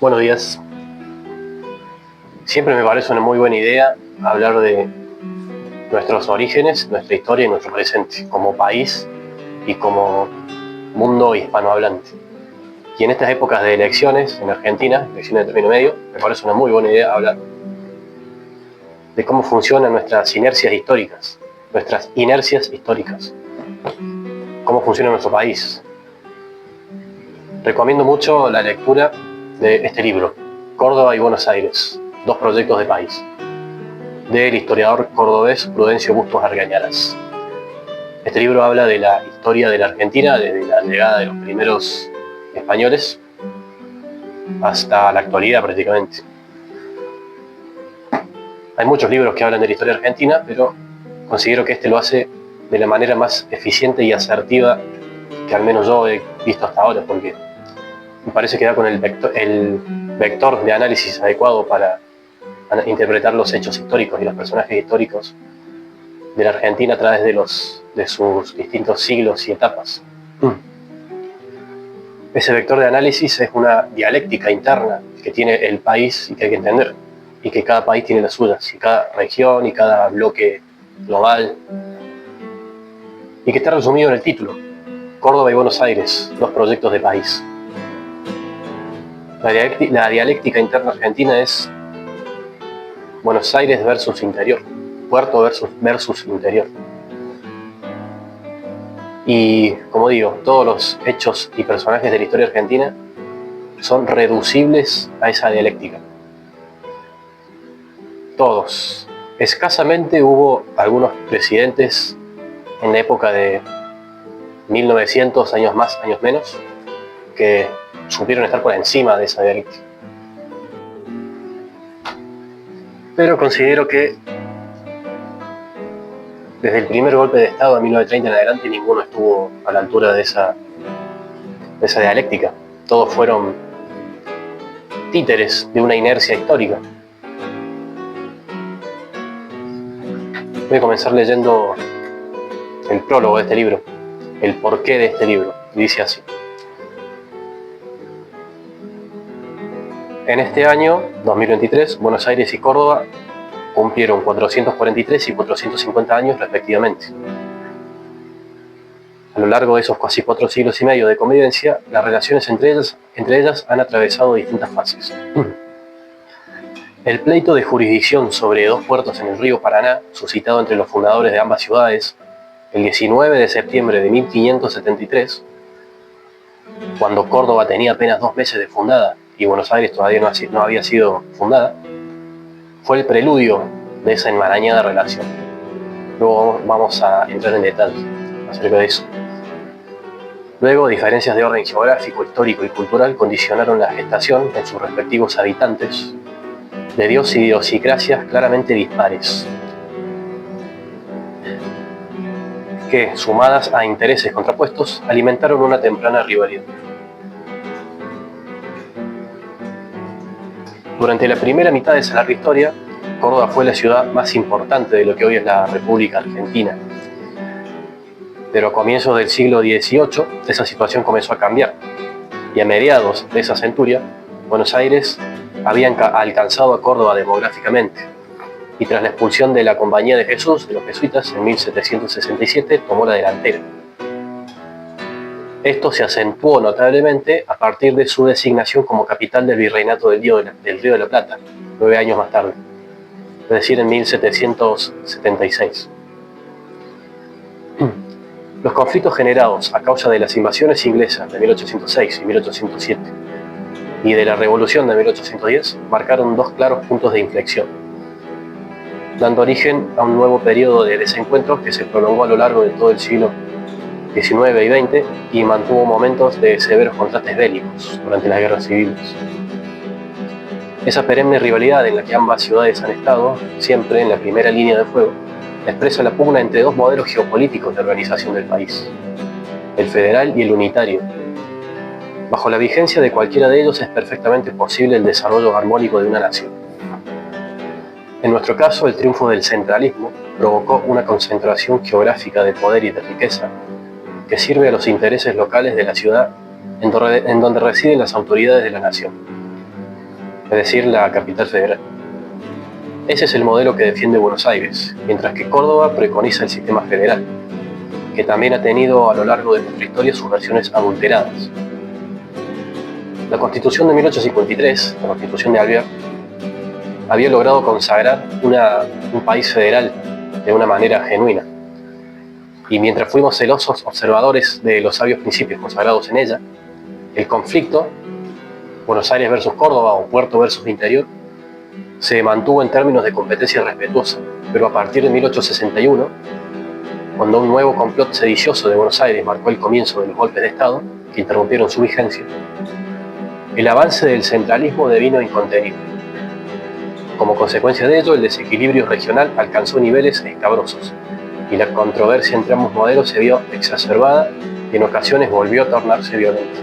Buenos días. Siempre me parece una muy buena idea hablar de nuestros orígenes, nuestra historia y nuestro presente, como país y como mundo hispanohablante. Y en estas épocas de elecciones en Argentina, elecciones de término medio, me parece una muy buena idea hablar de cómo funcionan nuestras inercias históricas, cómo funciona nuestro país. Recomiendo mucho la lectura de este libro, Córdoba y Buenos Aires, dos proyectos de país, del historiador cordobés Prudencio Bustos Argañarás. Este libro habla de la historia de la Argentina desde la llegada de los primeros españoles hasta la actualidad prácticamente. Hay muchos libros que hablan de la historia argentina, pero considero que este lo hace de la manera más eficiente y asertiva que al menos yo he visto hasta ahora, porque me parece que da con el vector de análisis adecuado para interpretar los hechos históricos y los personajes históricos de la Argentina a través de sus distintos siglos y etapas. Ese vector de análisis es una dialéctica interna que tiene el país y que hay que entender, y que cada país tiene las suyas, y cada región y cada bloque global, y que está resumido en el título, Córdoba y Buenos Aires, dos proyectos de país. La dialéctica interna argentina es Buenos Aires versus interior, puerto versus interior. Y, como digo, todos los hechos y personajes de la historia argentina son reducibles a esa dialéctica. Todos. Escasamente hubo algunos presidentes en la época de 1900, años más, años menos, que supieron estar por encima de esa dialéctica. Pero considero que desde el primer golpe de Estado en 1930 en adelante ninguno estuvo a la altura de esa dialéctica. Todos fueron títeres de una inercia histórica. Voy a comenzar leyendo el prólogo de este libro, el porqué de este libro, y dice así. En este año, 2023, Buenos Aires y Córdoba cumplieron 443 y 450 años respectivamente. A lo largo de esos casi 4 siglos y medio de convivencia, las relaciones entre ellas han atravesado distintas fases. El pleito de jurisdicción sobre dos puertos en el río Paraná, suscitado entre los fundadores de ambas ciudades, el 19 de septiembre de 1573, cuando Córdoba tenía apenas 2 meses de fundada y Buenos Aires todavía no había sido fundada, fue el preludio de esa enmarañada relación. Luego vamos a entrar en detalle acerca de eso. Luego, diferencias de orden geográfico, histórico y cultural condicionaron la gestación en sus respectivos habitantes de idiosincrasias claramente dispares, que, sumadas a intereses contrapuestos, alimentaron una temprana rivalidad. Durante la primera mitad de esa larga historia, Córdoba fue la ciudad más importante de lo que hoy es la República Argentina. Pero a comienzos del siglo XVIII, esa situación comenzó a cambiar, y a mediados de esa centuria, Buenos Aires había alcanzado a Córdoba demográficamente, y tras la expulsión de la Compañía de Jesús, de los jesuitas, en 1767, tomó la delantera. Esto se acentuó notablemente a partir de su designación como capital del Virreinato del Río de la Plata, 9 años más tarde, es decir, en 1776. Los conflictos generados a causa de las invasiones inglesas de 1806 y 1807 y de la Revolución de 1810 marcaron dos claros puntos de inflexión, dando origen a un nuevo periodo de desencuentros que se prolongó a lo largo de todo el siglo XIX y XX y mantuvo momentos de severos contrastes bélicos durante las guerras civiles. Esa perenne rivalidad en la que ambas ciudades han estado, siempre en la primera línea de fuego, expresa la pugna entre dos modelos geopolíticos de organización del país, el federal y el unitario. Bajo la vigencia de cualquiera de ellos es perfectamente posible el desarrollo armónico de una nación. En nuestro caso, el triunfo del centralismo provocó una concentración geográfica de poder y de riqueza que sirve a los intereses locales de la ciudad en donde residen las autoridades de la nación. es decir, la capital federal. Ese es el modelo que defiende Buenos Aires, mientras que Córdoba preconiza el sistema federal, que también ha tenido a lo largo de nuestra historia sus versiones adulteradas. La Constitución de 1853, la Constitución de Alvear, había logrado consagrar un país federal de una manera genuina. Y mientras fuimos celosos observadores de los sabios principios consagrados en ella, el conflicto, Buenos Aires versus Córdoba o Puerto versus Interior, se mantuvo en términos de competencia respetuosa, pero a partir de 1861, cuando un nuevo complot sedicioso de Buenos Aires marcó el comienzo de los golpes de Estado, que interrumpieron su vigencia, el avance del centralismo devino incontenible. Como consecuencia de ello, el desequilibrio regional alcanzó niveles escabrosos, y la controversia entre ambos modelos se vio exacerbada y en ocasiones volvió a tornarse violenta.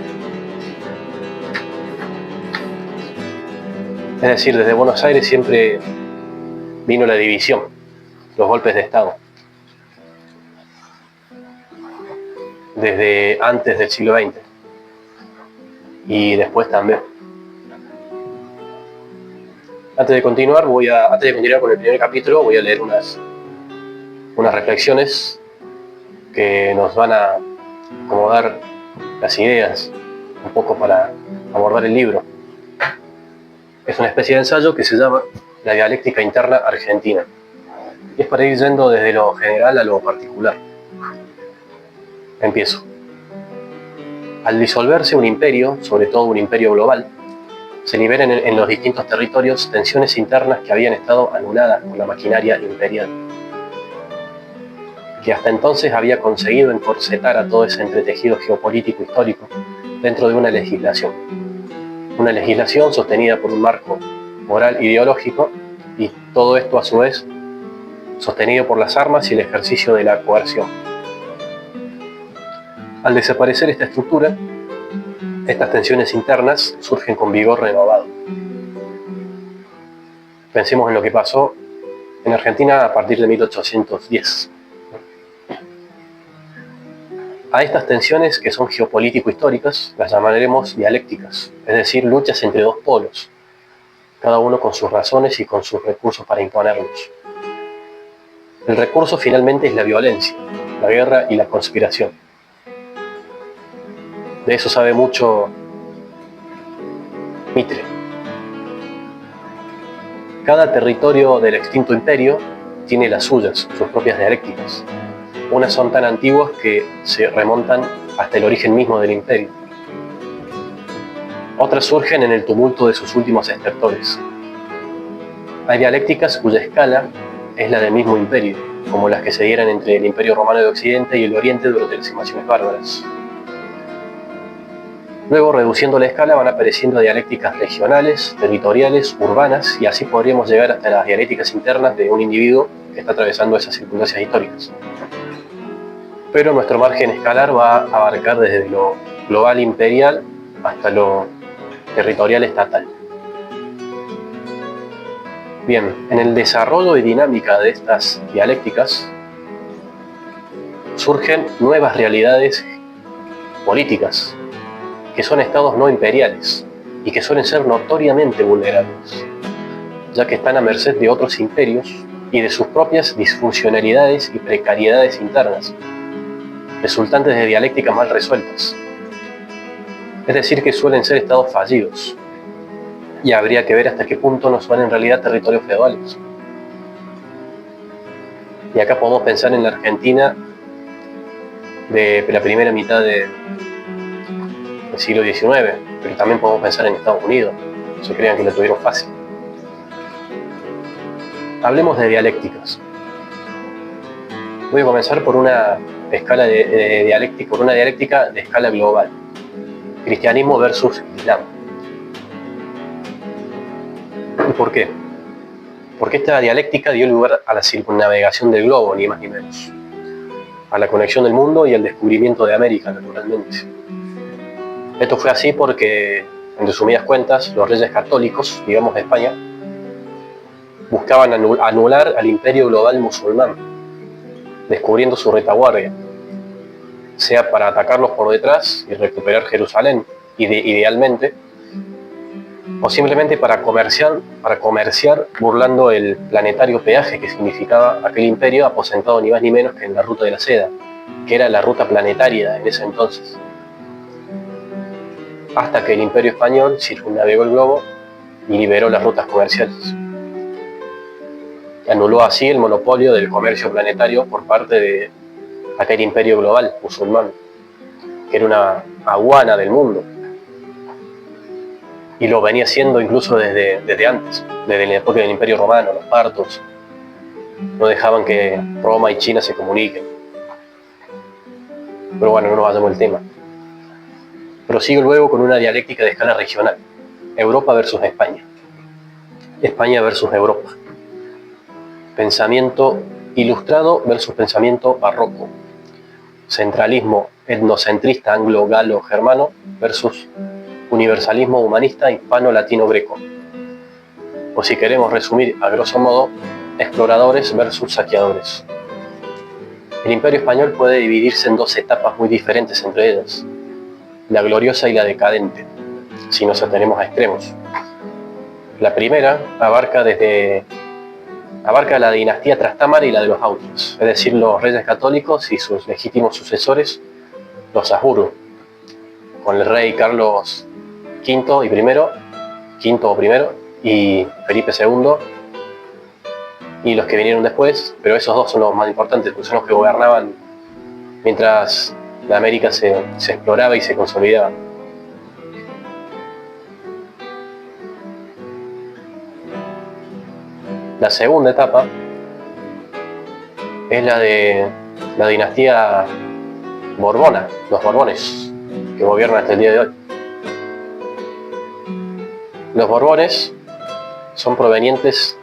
Es decir, desde Buenos Aires siempre vino la división, los golpes de Estado. Desde antes del siglo XX y después también. Antes de continuar con el primer capítulo, voy a leer unas reflexiones que nos van a acomodar las ideas un poco para abordar el libro. Es una especie de ensayo que se llama La dialéctica interna argentina. Y es para ir yendo desde lo general a lo particular. Empiezo. Al disolverse un imperio, sobre todo un imperio global, se liberan en los distintos territorios tensiones internas que habían estado anuladas por la maquinaria imperial, que hasta entonces había conseguido encorsetar a todo ese entretejido geopolítico histórico dentro de una legislación sostenida por un marco moral ideológico, y todo esto a su vez sostenido por las armas y el ejercicio de la coerción. Al desaparecer esta estructura, estas tensiones internas surgen con vigor renovado. Pensemos en lo que pasó en Argentina a partir de 1810. A estas tensiones, que son geopolítico-históricas, las llamaremos dialécticas, es decir, luchas entre dos polos, cada uno con sus razones y con sus recursos para imponerlos. El recurso finalmente es la violencia, la guerra y la conspiración. De eso sabe mucho Mitre. Cada territorio del extinto imperio tiene las suyas, sus propias dialécticas. Unas son tan antiguas que se remontan hasta el origen mismo del imperio. Otras surgen en el tumulto de sus últimos estertores. Hay dialécticas cuya escala es la del mismo imperio, como las que se dieran entre el Imperio Romano de Occidente y el Oriente durante las invasiones bárbaras. Luego, reduciendo la escala, van apareciendo dialécticas regionales, territoriales, urbanas, y así podríamos llegar hasta las dialécticas internas de un individuo que está atravesando esas circunstancias históricas. Pero nuestro margen escalar va a abarcar desde lo global imperial hasta lo territorial estatal. Bien, en el desarrollo y dinámica de estas dialécticas surgen nuevas realidades políticas, que son estados no imperiales y que suelen ser notoriamente vulnerables, ya que están a merced de otros imperios y de sus propias disfuncionalidades y precariedades internas, resultantes de dialécticas mal resueltas. Es decir, que suelen ser estados fallidos, y habría que ver hasta qué punto no son en realidad territorios feudales. Y acá podemos pensar en la Argentina de la primera mitad del siglo XIX, pero también podemos pensar en Estados Unidos, no se crean que lo tuvieron fácil. Hablemos de dialécticas. Voy a comenzar por una escala de dialéctica, por una dialéctica de escala global. Cristianismo versus Islam. ¿Y por qué? Porque esta dialéctica dio lugar a la circunnavegación del globo, ni más ni menos, a la conexión del mundo y al descubrimiento de América, naturalmente. Esto fue así porque, en resumidas cuentas, los reyes católicos, digamos de España, buscaban anular al imperio global musulmán, descubriendo su retaguardia, sea para atacarlos por detrás y recuperar Jerusalén, idealmente, o simplemente para comerciar burlando el planetario peaje que significaba aquel imperio aposentado ni más ni menos que en la ruta de la seda, que era la ruta planetaria en ese entonces. Hasta que el imperio español circunnavegó el globo y liberó las rutas comerciales. Anuló así el monopolio del comercio planetario por parte de aquel imperio global musulmán, que era una aduana del mundo. Y lo venía haciendo incluso desde antes, desde la época del Imperio Romano. Los partos no dejaban que Roma y China se comuniquen. Pero bueno, no nos vayamos del tema. Prosigo luego con una dialéctica de escala regional. Europa versus España. España versus Europa. Pensamiento ilustrado versus pensamiento barroco. Centralismo etnocentrista anglo-galo-germano versus universalismo humanista hispano-latino-greco. O si queremos resumir a grosso modo, exploradores versus saqueadores. El Imperio Español puede dividirse en dos etapas muy diferentes entre ellas, la gloriosa y la decadente, si nos atenemos a extremos. La primera abarca la dinastía Trastámara y la de los Austrias, es decir, los reyes católicos y sus legítimos sucesores, los Habsburgo, con el rey Carlos V y Felipe II, y los que vinieron después, pero esos dos son los más importantes, porque son los que gobernaban mientras la América se exploraba y se consolidaba. La segunda etapa es la de la dinastía borbona, los Borbones, que gobiernan hasta el día de hoy. Los Borbones son provenientes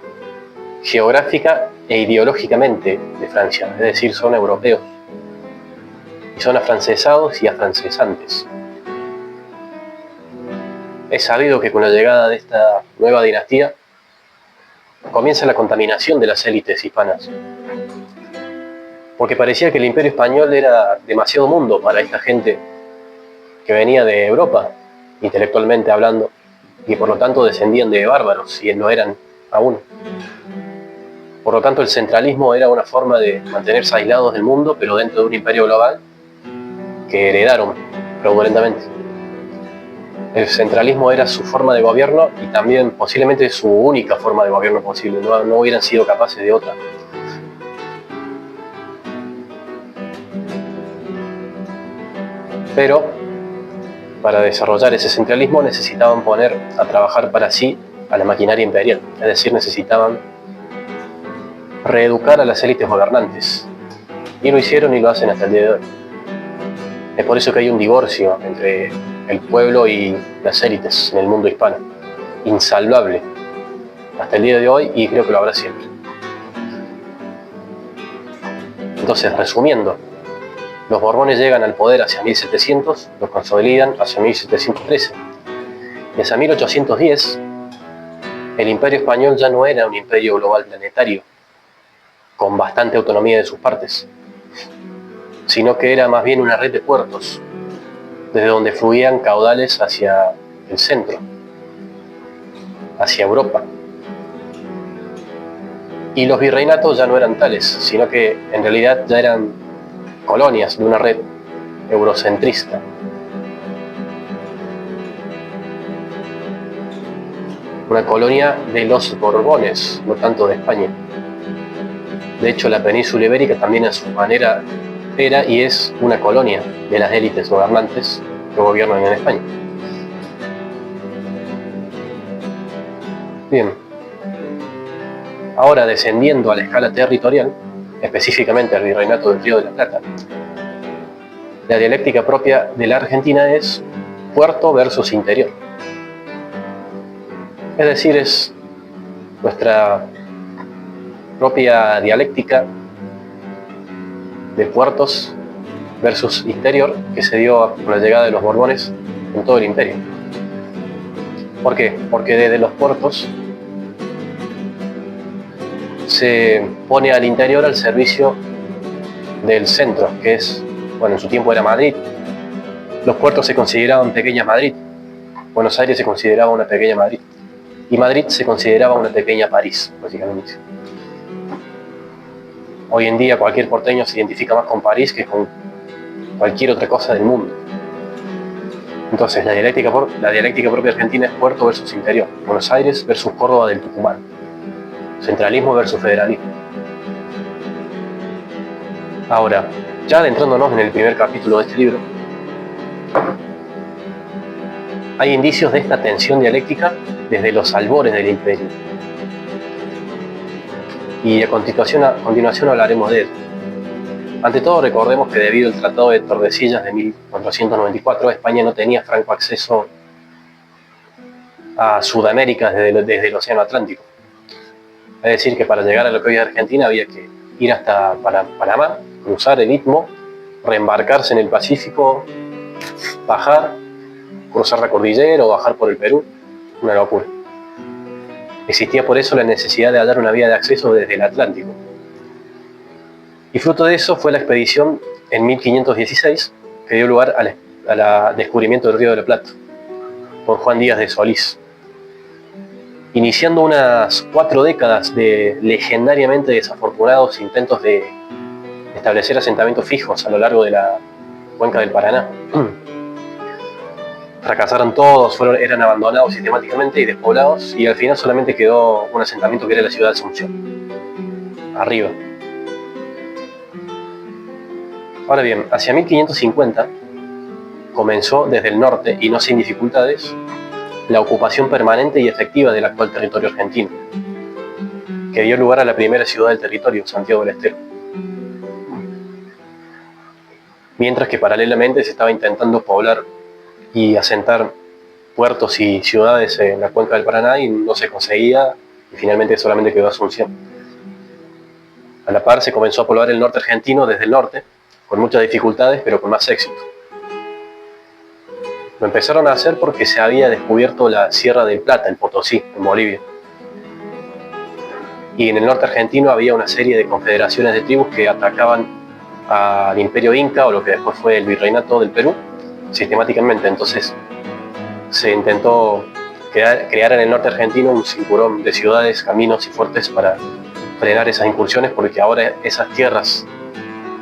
geográfica e ideológicamente de Francia, es decir, son europeos, y son afrancesados y afrancesantes. Es sabido que con la llegada de esta nueva dinastía comienza la contaminación de las élites hispanas, porque parecía que el Imperio Español era demasiado mundo para esta gente que venía de Europa, intelectualmente hablando, y por lo tanto descendían de bárbaros, y lo eran aún. Por lo tanto, el centralismo era una forma de mantenerse aislados del mundo, pero dentro de un imperio global que heredaron fraudulentamente. El centralismo era su forma de gobierno y también posiblemente su única forma de gobierno posible, no hubieran sido capaces de otra. Pero para desarrollar ese centralismo necesitaban poner a trabajar para sí a la maquinaria imperial, es decir, necesitaban reeducar a las élites gobernantes, y lo hicieron y lo hacen hasta el día de hoy. Es por eso que hay un divorcio entre el pueblo y las élites en el mundo hispano, insalvable hasta el día de hoy, y creo que lo habrá siempre. Entonces, resumiendo, los Borbones llegan al poder hacia 1700, los consolidan hacia 1713, y hacia 1810 el Imperio Español ya no era un imperio global planetario con bastante autonomía de sus partes, sino que era más bien una red de puertos desde donde fluían caudales hacia el centro, hacia Europa. Y los virreinatos ya no eran tales, sino que en realidad ya eran colonias de una red eurocentrista. Una colonia de los Borbones, no tanto de España. De hecho, la península ibérica también a su manera era y es una colonia de las élites gobernantes que gobiernan en España. Bien. Ahora, descendiendo a la escala territorial, específicamente al Virreinato del Río de la Plata, la dialéctica propia de la Argentina es puerto versus interior. Es decir, es nuestra propia dialéctica de puertos versus interior que se dio con la llegada de los Borbones en todo el imperio. ¿Por qué? Porque desde los puertos se pone al interior al servicio del centro, que es, bueno, en su tiempo era Madrid. Los puertos se consideraban pequeñas Madrid, Buenos Aires se consideraba una pequeña Madrid y Madrid se consideraba una pequeña París, básicamente. Hoy en día cualquier porteño se identifica más con París que con cualquier otra cosa del mundo. Entonces la dialéctica propia argentina es puerto versus interior, Buenos Aires versus Córdoba del Tucumán, centralismo versus federalismo. Ahora, ya adentrándonos en el primer capítulo de este libro, hay indicios de esta tensión dialéctica desde los albores del imperio. Y a continuación hablaremos de él. Ante todo, recordemos que debido al Tratado de Tordesillas de 1494, España no tenía franco acceso a Sudamérica desde el Océano Atlántico. Es decir, que para llegar a lo que hoy es Argentina había que ir hasta Panamá, cruzar el Istmo, reembarcarse en el Pacífico, bajar, cruzar la cordillera o bajar por el Perú. Una locura. Existía por eso la necesidad de hallar una vía de acceso desde el Atlántico. Y fruto de eso fue la expedición en 1516 que dio lugar al descubrimiento del Río de la Plata por Juan Díaz de Solís, iniciando unas 4 décadas de legendariamente desafortunados intentos de establecer asentamientos fijos a lo largo de la cuenca del Paraná. Fracasaron todos, eran abandonados sistemáticamente y despoblados, y al final solamente quedó un asentamiento que era la ciudad de Asunción, arriba. Ahora bien, hacia 1550 comenzó desde el norte, y no sin dificultades, la ocupación permanente y efectiva del actual territorio argentino, que dio lugar a la primera ciudad del territorio, Santiago del Estero. Mientras que paralelamente se estaba intentando poblar y asentar puertos y ciudades en la cuenca del Paraná y no se conseguía, y finalmente solamente quedó Asunción. A la par se comenzó a poblar el norte argentino desde el norte, con muchas dificultades pero con más éxito. Lo empezaron a hacer porque se había descubierto la Sierra del Plata, en Potosí, en Bolivia. Y en el norte argentino había una serie de confederaciones de tribus que atacaban al Imperio Inca, o lo que después fue el Virreinato del Perú, sistemáticamente. Entonces se intentó crear en el norte argentino un cinturón de ciudades, caminos y fuertes para frenar esas incursiones, porque ahora esas tierras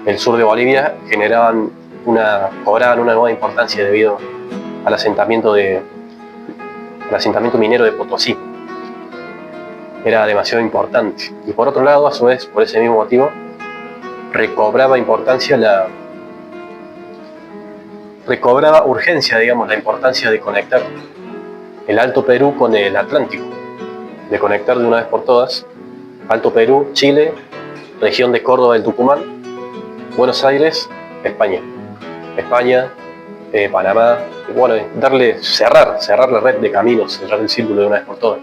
del sur de Bolivia cobraban una nueva importancia debido al asentamiento minero de Potosí. Era demasiado importante. Y por otro lado, a su vez, por ese mismo motivo, recobraba urgencia, digamos, la importancia de conectar el Alto Perú con el Atlántico, de conectar de una vez por todas Alto Perú, Chile, región de Córdoba del Tucumán, Buenos Aires, España, Panamá, y bueno, cerrar la red de caminos, cerrar el círculo de una vez por todas.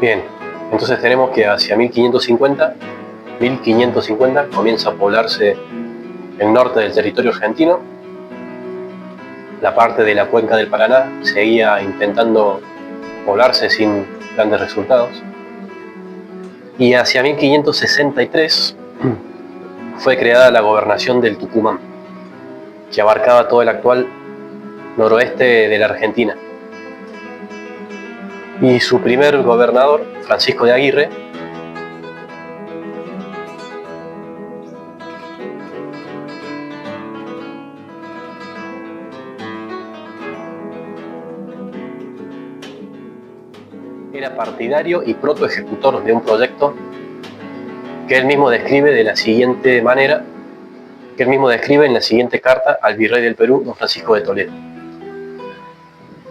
Bien, entonces tenemos que hacia 1550 comienza a poblarse el norte del territorio argentino. La parte de la cuenca del Paraná seguía intentando poblarse sin grandes resultados. Y hacia 1563 fue creada la gobernación del Tucumán, que abarcaba todo el actual noroeste de la Argentina. Y su primer gobernador, Francisco de Aguirre, era partidario y protoejecutor de un proyecto que él mismo describe de la siguiente manera, que él mismo describe en la siguiente carta al virrey del Perú, don Francisco de Toledo: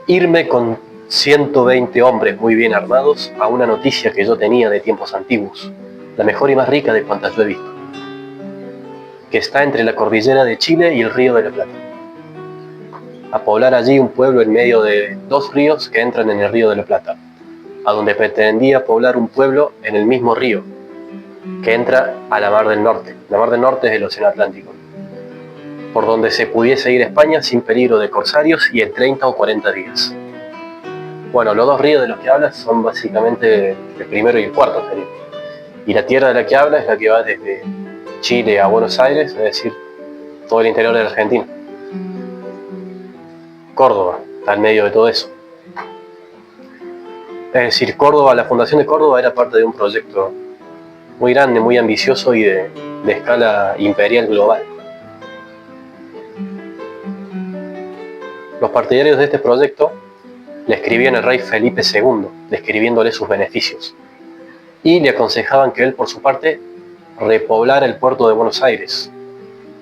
irme con 120 hombres muy bien armados a una noticia que yo tenía de tiempos antiguos, la mejor y más rica de cuantas yo he visto, que está entre la cordillera de Chile y el Río de la Plata, a poblar allí un pueblo en medio de 2 ríos que entran en el Río de la Plata, a donde pretendía poblar un pueblo en el mismo río que entra a la Mar del Norte. La Mar del Norte es el Océano Atlántico, por donde se pudiese ir a España sin peligro de corsarios y en 30 o 40 días. Bueno, los 2 ríos de los que habla son básicamente el primero y el cuarto, sería. Y la tierra de la que habla es la que va desde Chile a Buenos Aires, es decir, todo el interior de la Argentina. Córdoba, está en medio de todo eso. Es decir, Córdoba, la fundación de Córdoba era parte de un proyecto muy grande, muy ambicioso y de escala imperial global. Los partidarios de este proyecto le escribían al rey Felipe II, describiéndole sus beneficios, y le aconsejaban que él, por su parte, repoblara el puerto de Buenos Aires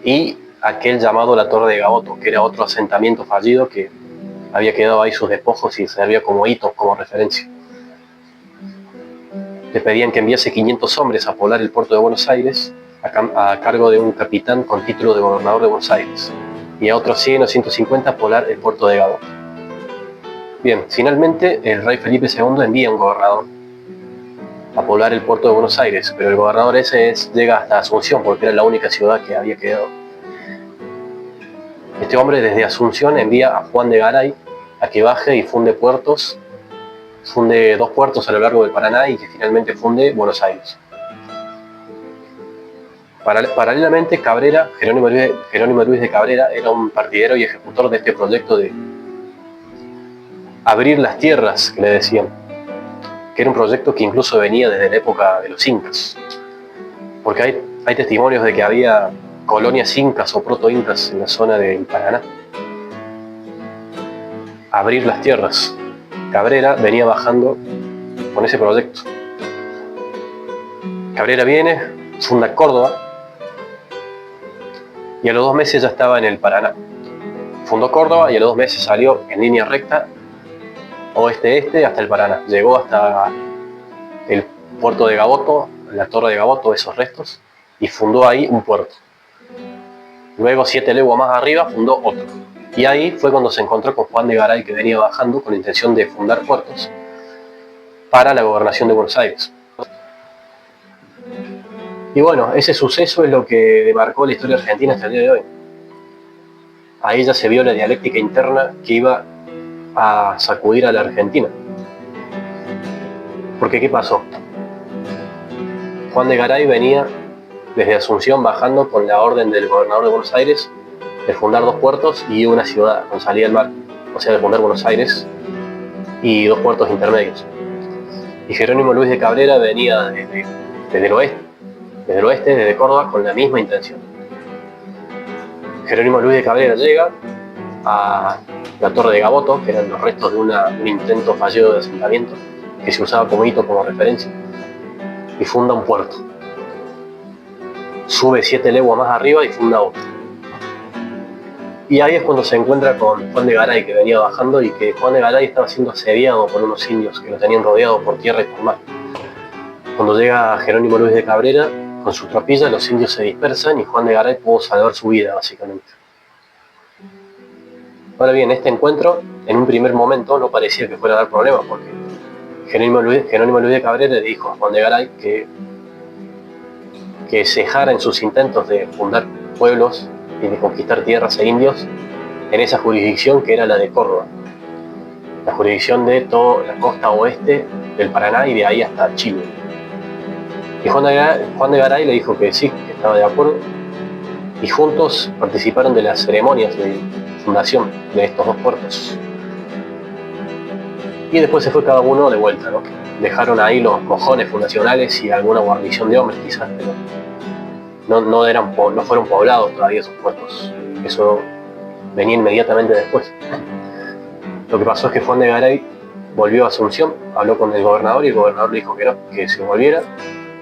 y aquel llamado la Torre de Gaboto, que era otro asentamiento fallido que había quedado ahí sus despojos y servía como hito, como referencia. Le pedían que enviase 500 hombres a poblar el puerto de Buenos Aires a cargo de un capitán con título de gobernador de Buenos Aires, y a otros 100 o 150 a poblar el puerto de Gaboto. Bien, finalmente el rey Felipe II envía un gobernador a poblar el puerto de Buenos Aires, pero el gobernador ese llega hasta Asunción porque era la única ciudad que había quedado. Este hombre desde Asunción envía a Juan de Garay a que baje y funde puertos, funde 2 puertos a lo largo del Paraná y que finalmente funde Buenos Aires. Paralelamente, Cabrera, Jerónimo Luis de Cabrera, era un partidario y ejecutor de este proyecto de abrir las tierras, que le decían, que era un proyecto que incluso venía desde la época de los incas, porque hay testimonios de que había colonias incas o proto-incas en la zona del Paraná. Abrir las tierras. Cabrera venía bajando con ese proyecto. Cabrera viene, funda Córdoba, y a los 2 meses ya estaba en el Paraná. Fundó Córdoba y a los 2 meses salió en línea recta oeste-este hasta el Paraná. Llegó hasta el puerto de Gaboto, la Torre de Gaboto, esos restos, y fundó ahí un puerto. Luego 7 leguas más arriba fundó otro. Y ahí fue cuando se encontró con Juan de Garay, que venía bajando con la intención de fundar puertos para la gobernación de Buenos Aires. Y bueno, ese suceso es lo que demarcó la historia argentina hasta el día de hoy. Ahí ya se vio la dialéctica interna que iba a sacudir a la Argentina. Porque ¿qué pasó? Juan de Garay venía desde Asunción bajando con la orden del gobernador de Buenos Aires de fundar 2 puertos y una ciudad con salida al mar, o sea, de fundar Buenos Aires y 2 puertos intermedios. Y Jerónimo Luis de Cabrera venía desde el oeste, desde Córdoba, con la misma intención. Jerónimo Luis de Cabrera llega a la Torre de Gaboto, que eran los restos de un intento fallido de asentamiento, que se usaba como hito, como referencia, y funda un puerto. Sube 7 leguas más arriba y funda otro. Y ahí es cuando se encuentra con Juan de Garay, que venía bajando, y que Juan de Garay estaba siendo asediado por unos indios que lo tenían rodeado por tierra y por mar. Cuando llega Jerónimo Luis de Cabrera, con sus tropillas, los indios se dispersan y Juan de Garay pudo salvar su vida, básicamente. Ahora bien, este encuentro, en un primer momento, no parecía que fuera a dar problemas, porque Jerónimo Luis de Cabrera le dijo a Juan de Garay que cejara en sus intentos de fundar pueblos y de conquistar tierras e indios en esa jurisdicción que era la de Córdoba, la jurisdicción de toda la costa oeste del Paraná y de ahí hasta Chile. Y Juan de Garay le dijo que sí, que estaba de acuerdo, y juntos participaron de las ceremonias de fundación de estos 2 puertos. Y después se fue cada uno de vuelta, ¿no? Dejaron ahí los mojones fundacionales y alguna guarnición de hombres quizás, pero no fueron poblados todavía esos puertos. Eso venía inmediatamente después. Lo que pasó es que Juan de Garay volvió a Asunción, habló con el gobernador y el gobernador le dijo que no, que se volviera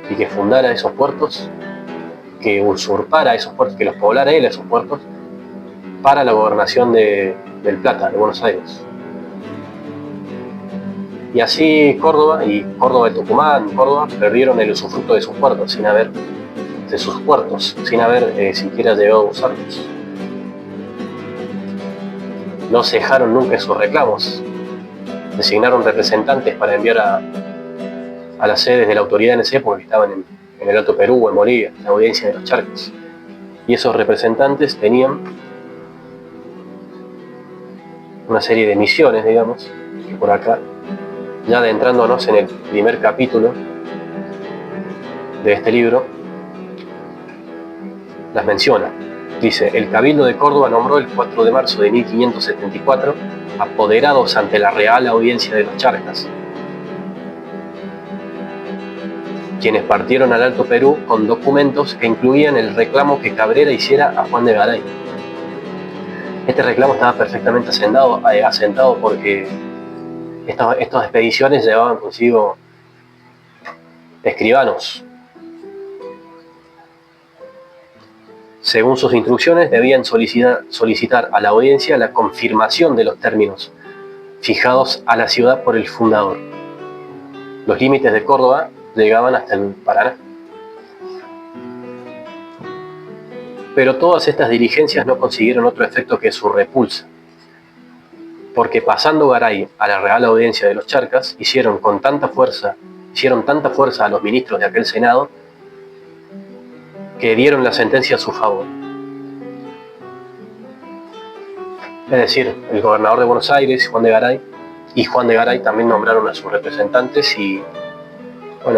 y que fundara esos puertos, que usurpara esos puertos, que los poblara él esos puertos para la gobernación del Plata, de Buenos Aires. Y así Córdoba y Tucumán, Córdoba, perdieron el usufructo de sus puertos sin haber siquiera llegado a usarlos. No cejaron nunca en sus reclamos. Designaron representantes para enviar a las sedes de la autoridad en esa época, que estaban en el Alto Perú o en Bolivia, en la audiencia de los Charcos. Y esos representantes tenían una serie de misiones, digamos, que por acá, ya adentrándonos en el primer capítulo de este libro, las menciona. Dice: el Cabildo de Córdoba nombró el 4 de marzo de 1574 apoderados ante la Real Audiencia de los Charcas, quienes partieron al Alto Perú con documentos que incluían el reclamo que Cabrera hiciera a Juan de Garay. Este reclamo estaba perfectamente asentado porque estas expediciones llevaban consigo escribanos. Según sus instrucciones, debían solicitar a la audiencia la confirmación de los términos fijados a la ciudad por el fundador. Los límites de Córdoba llegaban hasta el Paraná. Pero todas estas diligencias no consiguieron otro efecto que su repulsa, porque pasando Garay a la Real Audiencia de los Charcas, hicieron tanta fuerza a los ministros de aquel Senado que dieron la sentencia a su favor. Es decir, el gobernador de Buenos Aires, Juan de Garay, también nombraron a sus representantes y,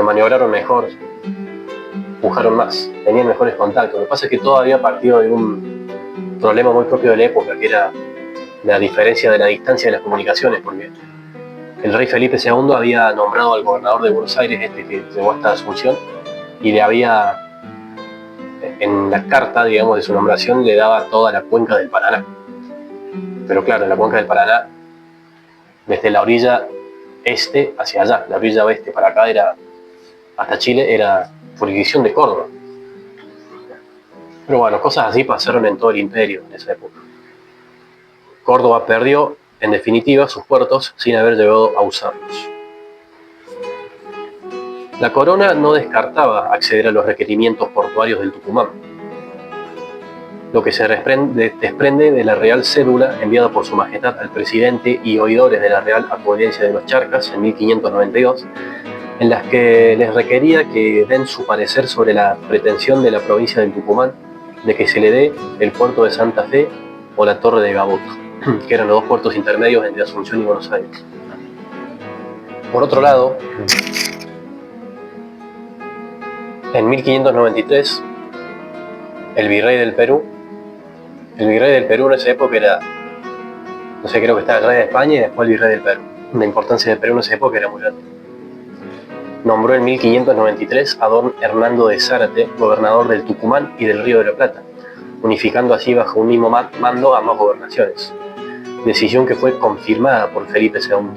maniobraron mejor, pujaron más, tenían mejores contactos. Lo que pasa es que todo había partido de un problema muy propio de la época, que era la diferencia de la distancia de las comunicaciones, porque el rey Felipe II había nombrado al gobernador de Buenos Aires, que llevó esta asunción, y le había, en la carta, digamos, de su nombración, le daba toda la cuenca del Paraná. Pero claro, en la cuenca del Paraná, desde la orilla este hacia allá, la orilla oeste para acá hasta Chile, era jurisdicción de Córdoba. Pero bueno, cosas así pasaron en todo el imperio en esa época. Córdoba perdió, en definitiva, sus puertos sin haber llegado a usarlos. La corona no descartaba acceder a los requerimientos portuarios del Tucumán, lo que se desprende de la Real Cédula enviada por su majestad al presidente y oidores de la Real Audiencia de los Charcas en 1592, en las que les requería que den su parecer sobre la pretensión de la provincia del Tucumán de que se le dé el puerto de Santa Fe o la Torre de Gaboto, que eran los dos puertos intermedios entre Asunción y Buenos Aires. Por otro lado, en 1593, el virrey del Perú en esa época era, creo que estaba el rey de España y después el virrey del Perú. La importancia del Perú en esa época era muy grande. Nombró en 1593 a don Hernando de Zárate gobernador del Tucumán y del Río de la Plata, unificando así bajo un mismo mando ambas gobernaciones, decisión que fue confirmada por Felipe II.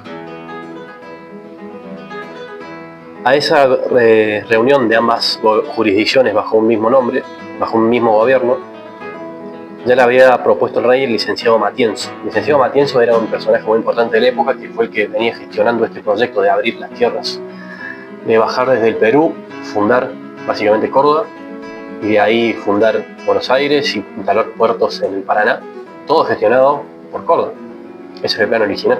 A esa reunión de ambas jurisdicciones bajo un mismo nombre, bajo un mismo gobierno, ya le había propuesto el rey el licenciado Matienzo. El licenciado Matienzo era un personaje muy importante de la época, que fue el que venía gestionando este proyecto de abrir las tierras, de bajar desde el Perú, fundar básicamente Córdoba, y de ahí fundar Buenos Aires y instalar puertos en el Paraná, todo gestionado por Córdoba. Ese es el plan original.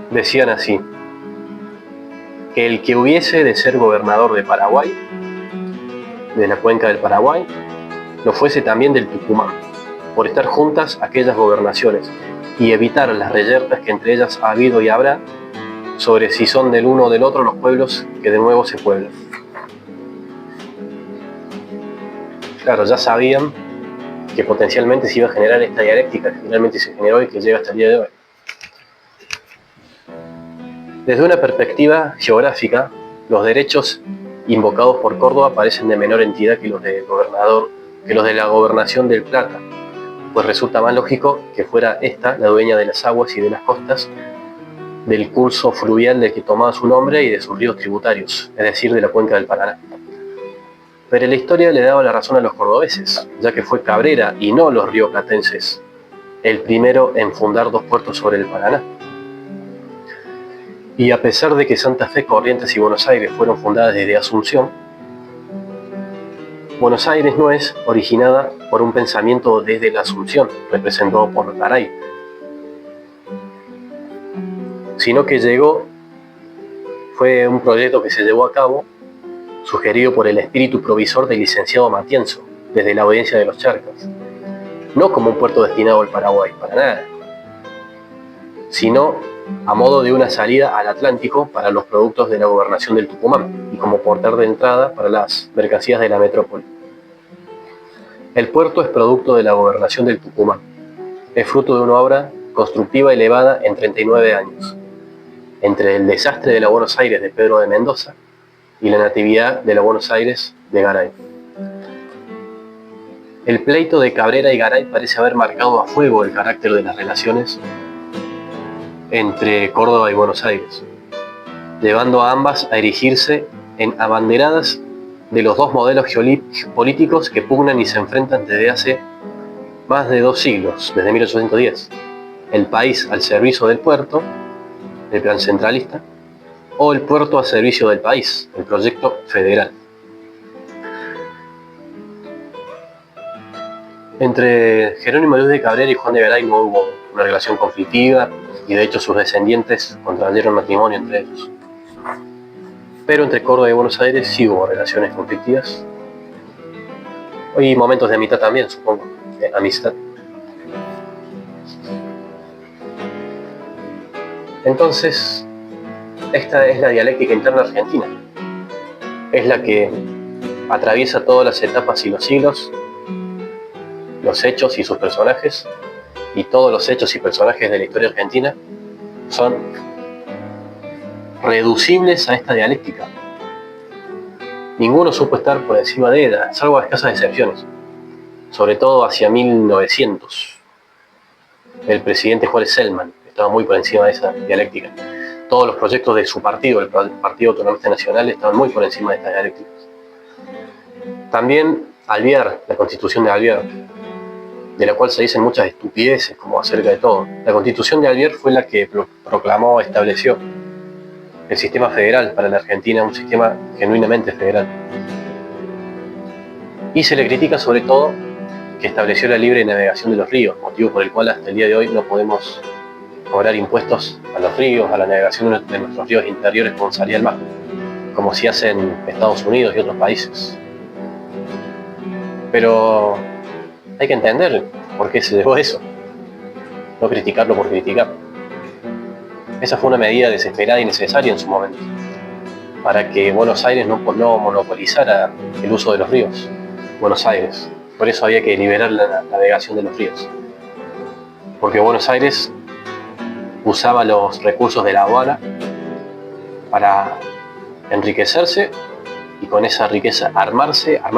Decían así, que el que hubiese de ser gobernador de Paraguay, de la cuenca del Paraguay, lo fuese también del Tucumán, por estar juntas aquellas gobernaciones y evitar las reyertas que entre ellas ha habido y habrá sobre si son del uno o del otro los pueblos que de nuevo se pueblan. Claro, ya sabían que potencialmente se iba a generar esta dialéctica que finalmente se generó y que llega hasta el día de hoy. Desde una perspectiva geográfica, los derechos invocados por Córdoba parecen de menor entidad que los de la gobernación del Plata, pues resulta más lógico que fuera esta la dueña de las aguas y de las costas, del curso fluvial del que tomaba su nombre y de sus ríos tributarios, es decir, de la cuenca del Paraná. Pero la historia le daba la razón a los cordobeses, ya que fue Cabrera y no los rioplatenses el primero en fundar dos puertos sobre el Paraná. Y a pesar de que Santa Fe, Corrientes y Buenos Aires fueron fundadas desde Asunción, Buenos Aires no es originada por un pensamiento desde la Asunción, representado por Garay, sino que fue un proyecto que se llevó a cabo, sugerido por el espíritu provisor del licenciado Matienzo, desde la Audiencia de los Charcas, no como un puerto destinado al Paraguay, para nada, sino a modo de una salida al Atlántico para los productos de la gobernación del Tucumán y como portal de entrada para las mercancías de la metrópoli. El puerto es producto de la gobernación del Tucumán, es fruto de una obra constructiva elevada en 39 años, entre el desastre de la Buenos Aires de Pedro de Mendoza y la natividad de la Buenos Aires de Garay. El pleito de Cabrera y Garay parece haber marcado a fuego el carácter de las relaciones entre Córdoba y Buenos Aires, llevando a ambas a erigirse en abanderadas de los dos modelos geopolíticos que pugnan y se enfrentan desde hace más de 2 siglos, desde 1810. El país al servicio del puerto, el plan centralista, o el puerto al servicio del país, el proyecto federal. Entre Jerónimo Luis de Cabrera y Juan de Garay no hubo una relación conflictiva y de hecho sus descendientes contrajeron matrimonio entre ellos. Pero entre Córdoba y Buenos Aires sí hubo relaciones conflictivas y momentos de amistad también, supongo, de amistad. Entonces, esta es la dialéctica interna argentina. Es la que atraviesa todas las etapas y los siglos, los hechos y sus personajes, y todos los hechos y personajes de la historia argentina son reducibles a esta dialéctica. Ninguno supo estar por encima de ella, salvo escasas excepciones, sobre todo hacia 1900. El presidente Juárez Selman estaba muy por encima de esa dialéctica. Todos los proyectos de su partido, el Partido Autonomista Nacional, estaban muy por encima de estas dialécticas. También Alvear, la Constitución de Alvear, de la cual se dicen muchas estupideces como acerca de todo. La Constitución de Alvear fue la que proclamó, estableció el sistema federal para la Argentina, un sistema genuinamente federal. Y se le critica sobre todo que estableció la libre navegación de los ríos, motivo por el cual hasta el día de hoy no podemos cobrar impuestos a los ríos, a la navegación de nuestros ríos interiores con salida al mar, como si hacen Estados Unidos y otros países. Pero hay que entender por qué se llegó a eso, no criticarlo por criticar. Esa fue una medida desesperada y necesaria en su momento, para que Buenos Aires no monopolizara el uso de los ríos. Buenos Aires. Por eso había que liberar la navegación de los ríos. Porque Buenos Aires usaba los recursos de la aduana para enriquecerse y con esa riqueza armar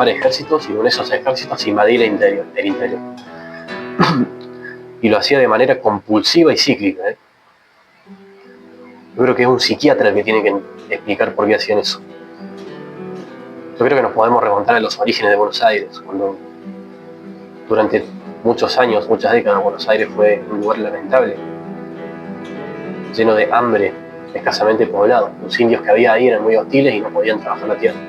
ejércitos y con esos ejércitos invadir el interior. Y lo hacía de manera compulsiva y cíclica. Yo creo que es un psiquiatra el que tiene que explicar por qué hacían eso. Yo creo que nos podemos remontar a los orígenes de Buenos Aires, cuando durante muchos años, muchas décadas, Buenos Aires fue un lugar lamentable, lleno de hambre, escasamente poblado. Los indios que había ahí eran muy hostiles y no podían trabajar la tierra.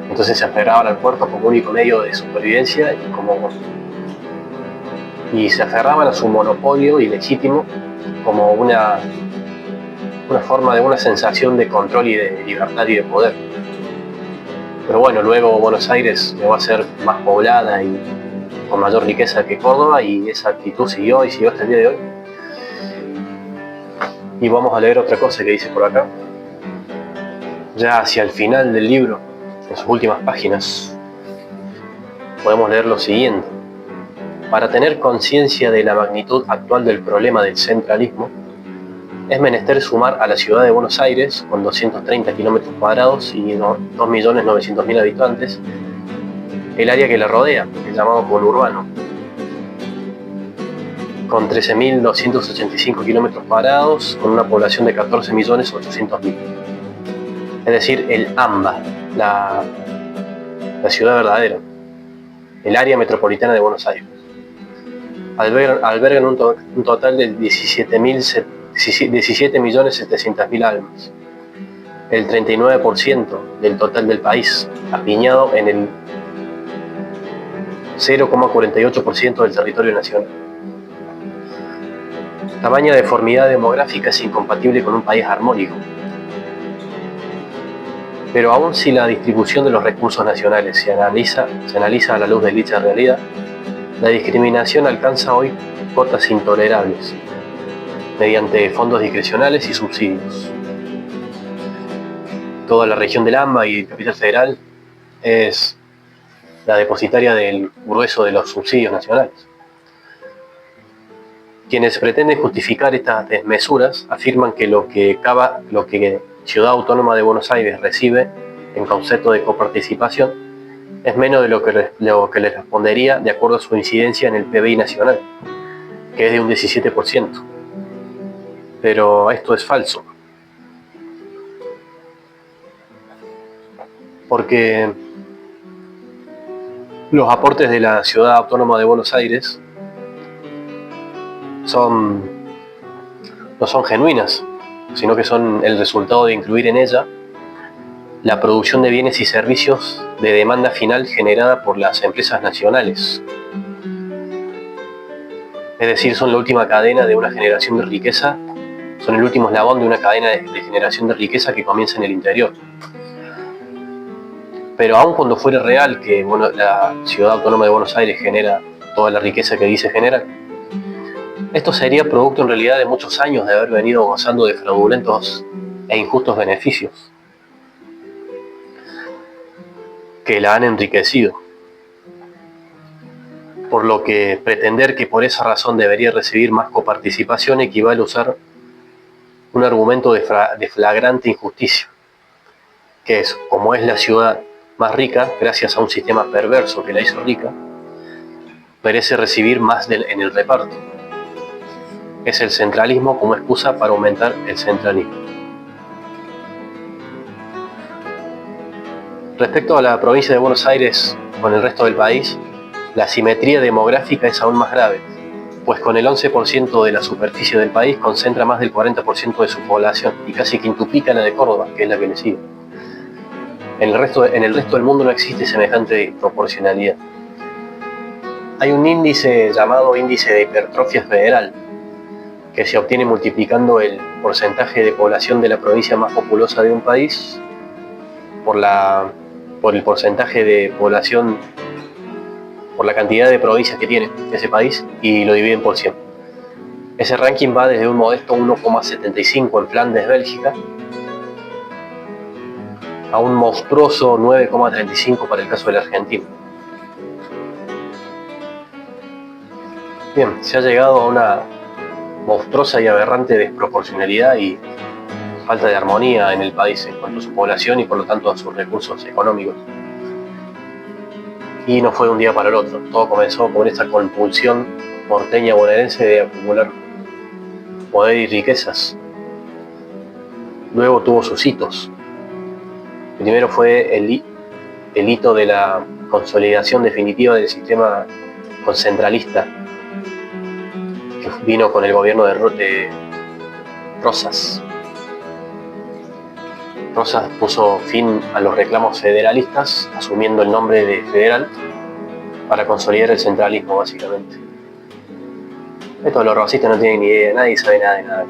Entonces se aferraban al puerto como único medio de supervivencia y se aferraban a su monopolio ilegítimo como una forma de una sensación de control y de libertad y de poder. Pero bueno, luego Buenos Aires llegó a ser más poblada y con mayor riqueza que Córdoba, y esa actitud siguió hasta el día de hoy. Y vamos a leer otra cosa que dice por acá, ya hacia el final del libro, en sus últimas páginas, podemos leer lo siguiente: para tener conciencia de la magnitud actual del problema del centralismo, es menester sumar a la ciudad de Buenos Aires, con 230 kilómetros cuadrados y 2.900.000 habitantes, el área que la rodea, el llamado conurbano, con 13.285 kilómetros cuadrados, con una población de 14.800.000. Es decir, el AMBA, la ciudad verdadera, el área metropolitana de Buenos Aires. Albergan un total de 17.700.000 almas, el 39% del total del país, apiñado en el 0,48% del territorio nacional. Tamaña deformidad demográfica es incompatible con un país armónico. Pero aun si la distribución de los recursos nacionales se analiza a la luz de dicha realidad, la discriminación alcanza hoy cotas intolerables, mediante fondos discrecionales y subsidios. Toda la región del AMBA y Capital Federal es la depositaria del grueso de los subsidios nacionales. Quienes pretenden justificar estas desmesuras afirman que lo que Ciudad Autónoma de Buenos Aires recibe en concepto de coparticipación es menos de lo que le respondería de acuerdo a su incidencia en el PBI nacional, que es de un 17%. Pero esto es falso, porque los aportes de la Ciudad Autónoma de Buenos Aires no son genuinas, sino que son el resultado de incluir en ella la producción de bienes y servicios de demanda final generada por las empresas nacionales. Es decir, son la última cadena de una generación de riqueza, son el último eslabón de una cadena de generación de riqueza que comienza en el interior. Pero aun cuando fuera real que la Ciudad Autónoma de Buenos Aires genera toda la riqueza que dice generar, esto sería producto en realidad de muchos años de haber venido gozando de fraudulentos e injustos beneficios que la han enriquecido. Por lo que pretender que por esa razón debería recibir más coparticipación equivale a usar un argumento de flagrante injusticia, que es, como es la ciudad más rica, gracias a un sistema perverso que la hizo rica, merece recibir más en el reparto. Es el centralismo como excusa para aumentar el centralismo. Respecto a la provincia de Buenos Aires con el resto del país, la asimetría demográfica es aún más grave, pues con el 11% de la superficie del país concentra más del 40% de su población y casi quintuplica la de Córdoba, que es la que le sigue. En el resto del mundo no existe semejante disproporcionalidad. Hay un índice llamado índice de hipertrofia federal, que se obtiene multiplicando el porcentaje de población de la provincia más populosa de un país por el porcentaje de población, por la cantidad de provincias que tiene ese país, y lo dividen por 100. Ese ranking va desde un modesto 1,75 en Flandes, Bélgica, a un monstruoso 9,35 para el caso de la Argentina. Bien, se ha llegado a una monstruosa y aberrante desproporcionalidad y falta de armonía en el país en cuanto a su población y por lo tanto a sus recursos económicos. Y no fue de un día para el otro, todo comenzó con esta compulsión porteña bonaerense de acumular poder y riquezas. Luego tuvo sus hitos. Primero fue el hito de la consolidación definitiva del sistema concentralista, que vino con el gobierno de Rosas. Rosas puso fin a los reclamos federalistas, asumiendo el nombre de federal, para consolidar el centralismo, básicamente. Esto de los rosistas no tienen ni idea, nadie sabe nada de nada.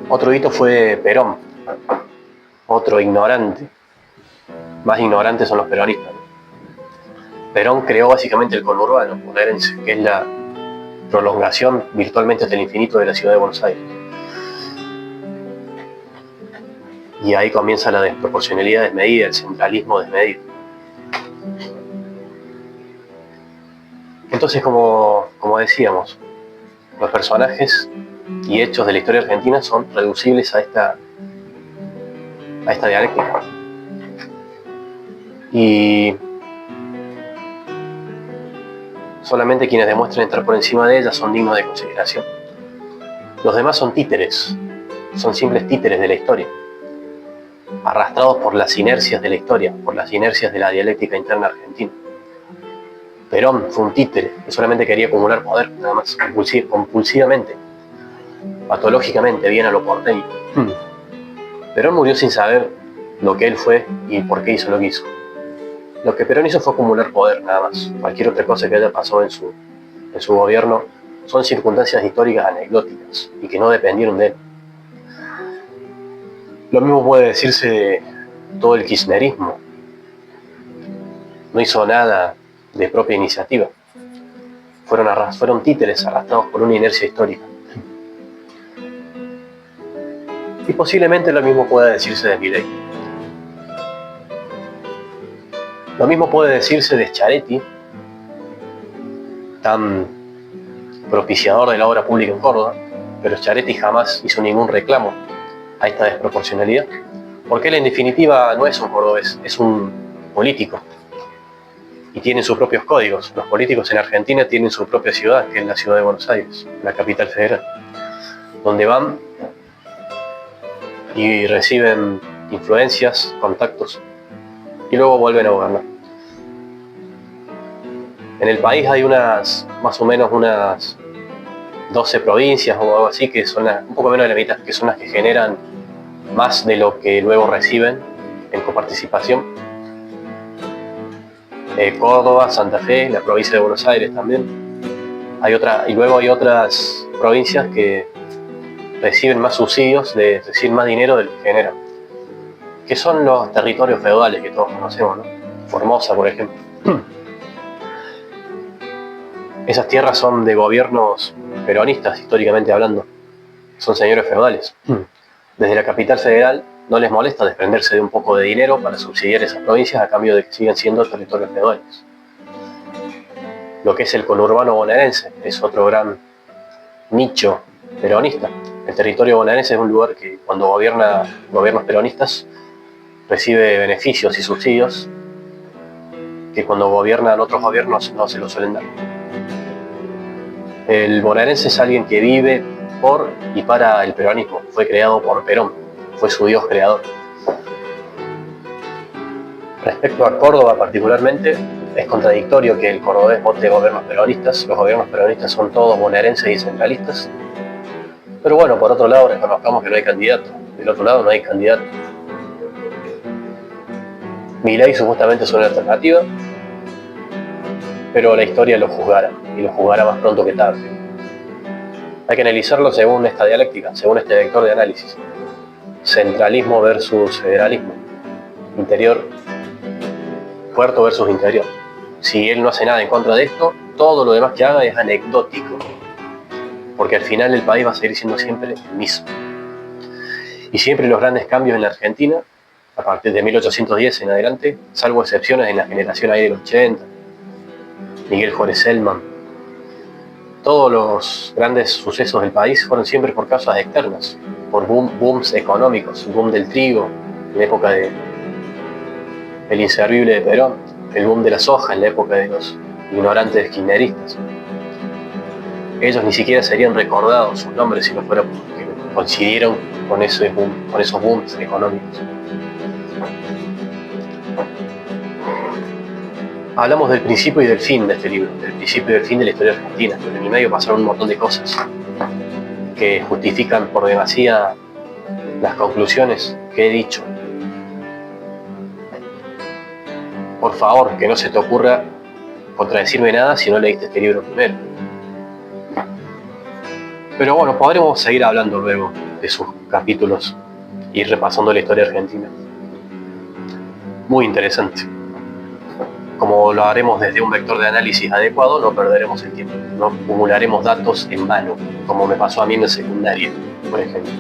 Otro hito fue Perón, otro ignorante. Más ignorantes son los peronistas. Perón creó básicamente el conurbano bonaerense, que es la prolongación virtualmente hasta el infinito de la ciudad de Buenos Aires. Y ahí comienza la desproporcionalidad desmedida, el centralismo desmedido. Entonces, como decíamos, los personajes y hechos de la historia argentina son reducibles a esta dialéctica. Y solamente quienes demuestren estar por encima de ella son dignos de consideración. Los demás son títeres, son simples títeres de la historia, arrastrados por las inercias de la historia, por las inercias de la dialéctica interna argentina. Perón fue un títere que solamente quería acumular poder, nada más, compulsivamente, patológicamente, bien a lo porteño. Perón murió sin saber lo que él fue y por qué hizo lo que hizo. Lo que Perón hizo fue acumular poder, nada más. Cualquier otra cosa que haya pasado en su gobierno son circunstancias históricas anecdóticas y que no dependieron de él. Lo mismo puede decirse de todo el kirchnerismo. No hizo nada de propia iniciativa. Fueron títeres arrastrados por una inercia histórica. Y posiblemente lo mismo pueda decirse de Milei. Lo mismo puede decirse de Schiaretti, tan propiciador de la obra pública en Córdoba, pero Schiaretti jamás hizo ningún reclamo a esta desproporcionalidad, porque él en definitiva no es un cordobés, es un político y tiene sus propios códigos. Los políticos en Argentina tienen su propia ciudad, que es la ciudad de Buenos Aires, la capital federal, donde van y reciben influencias, contactos y luego vuelven a gobernar. En el país hay más o menos unas 12 provincias o algo así, que son un poco menos de la mitad, que son las que generan más de lo que luego reciben en coparticipación. Córdoba, Santa Fe, la provincia de Buenos Aires también. Y luego hay otras provincias que reciben más subsidios, reciben más dinero del que generan, que son los territorios feudales que todos conocemos, ¿no? Formosa, por ejemplo. Esas tierras son de gobiernos peronistas, históricamente hablando. Son señores feudales. Desde la capital federal no les molesta desprenderse de un poco de dinero para subsidiar esas provincias a cambio de que sigan siendo territorios feudales. Lo que es el conurbano bonaerense es otro gran nicho peronista. El territorio bonaerense es un lugar que cuando gobierna gobiernos peronistas recibe beneficios y subsidios que cuando gobiernan otros gobiernos no se los suelen dar. El bonaerense es alguien que vive por y para el peronismo. Fue creado por Perón, fue su dios creador. Respecto a Córdoba particularmente, es contradictorio que el cordobés vote gobiernos peronistas. Los gobiernos peronistas son todos bonaerenses y centralistas. Pero bueno, por otro lado, reconozcamos que no hay candidato. Del otro lado no hay candidato. Milei supuestamente es una alternativa, pero la historia lo juzgará, y lo juzgará más pronto que tarde. Hay que analizarlo según esta dialéctica, según este vector de análisis. Centralismo versus federalismo. Interior, puerto versus interior. Si él no hace nada en contra de esto, todo lo demás que haga es anecdótico, porque al final el país va a seguir siendo siempre el mismo. Y siempre los grandes cambios en la Argentina, a partir de 1810 en adelante, salvo excepciones en la generación ahí del 80, Miguel Juárez Selman, todos los grandes sucesos del país fueron siempre por causas externas, por booms económicos, el boom del trigo en la época del inservible de Perón, el boom de la soja en la época de los ignorantes kirchneristas. Ellos ni siquiera serían recordados sus nombres si no fuera porque coincidieron con esos booms económicos. Hablamos del principio y del fin de este libro, del principio y del fin de la historia argentina, pero en el medio pasaron un montón de cosas que justifican por demasía las conclusiones que he dicho. Por favor, que no se te ocurra contradecirme nada si no leíste este libro primero. Pero bueno, podremos seguir hablando luego de sus capítulos y repasando la historia argentina. Muy interesante. Como lo haremos desde un vector de análisis adecuado, no perderemos el tiempo, no acumularemos datos en vano, como me pasó a mí en la secundaria, por ejemplo.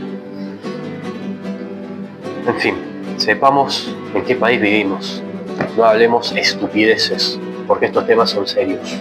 En fin, sepamos en qué país vivimos, no hablemos estupideces, porque estos temas son serios.